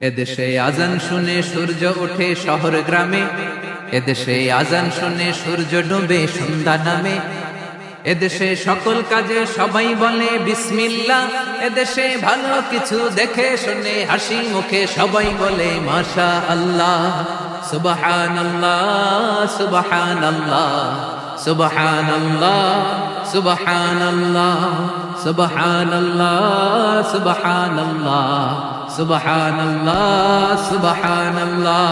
এদেশে আজান শুনে সূর্য ওঠে শহর গ্রামে, এদেশে আজান শুনে সূর্য ডুবে সন্ধ্যা নামে। এদেশে সকল কাজে সবাই বলে বিসমিল্লাহ, এদেশে ভালো কিছু দেখে শুনে হাসি মুখে সবাই বলে মাশা আল্লাহ। সুবহানাল্লাহ সুবহানাল্লাহ সুবহানাল্লাহ সুবহানাল্লাহ সুবহানাল্লাহ সুবহানাল্লাহ সুবহানাল্লাহ সুবহানাল্লাহ।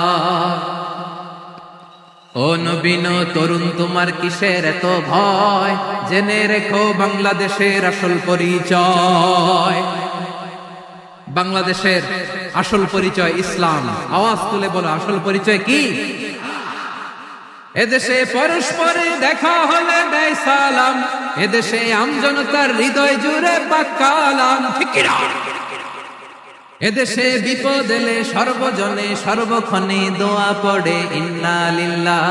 ও নবীন তরুণ তোমার কিসের এত ভয়, জেনে রেখো বাংলাদেশের আসল পরিচয়। বাংলাদেশের আসল পরিচয় ইসলাম। আওয়াজ তুলে বলো আসল পরিচয় কি? এদেশে পরস্পরে দেখা হলে দেয় সালাম, এদেশে আমজনতার হৃদয় জুড়ে পাক কালাম। ঠিক কি না? এদেশে বিপদ এলে সর্বজনে সর্বক্ষণে দোয়া পড়ে ইন্না লিল্লাহ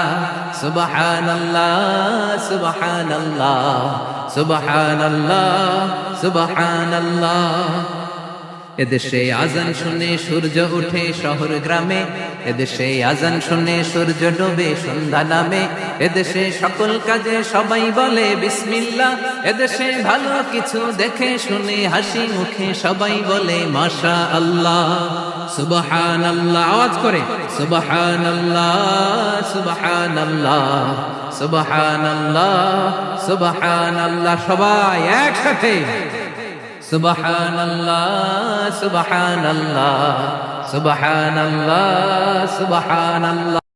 সুবহানাল্লাহ সুবহানাল্লাহ সুবহানাল্লাহ সুবহানাল্লাহ। এদেশে আজান শুনে সূর্য ওঠে শহর গ্রামে, এদেশে আজান শুনে সূর্য ডোবে সন্ধ্যা নামে। এদেশে সকল কাজে সবাই বলে বিসমিল্লাহ, এদেশে ভালো কিছু দেখে শুনে হাসি মুখে সবাই বলে মাশা আল্লাহ। সুবহানাল্লাহ আওয়াজ করে সুবহানাল্লাহ সুবহানাল্লাহ সুবহানাল্লাহ সুবহানাল্লাহ। সবাই একসাথে সুবহানাল্লাহ সুবহানাল্লাহ সুবহানাল্লাহ সুবহানাল্লাহ।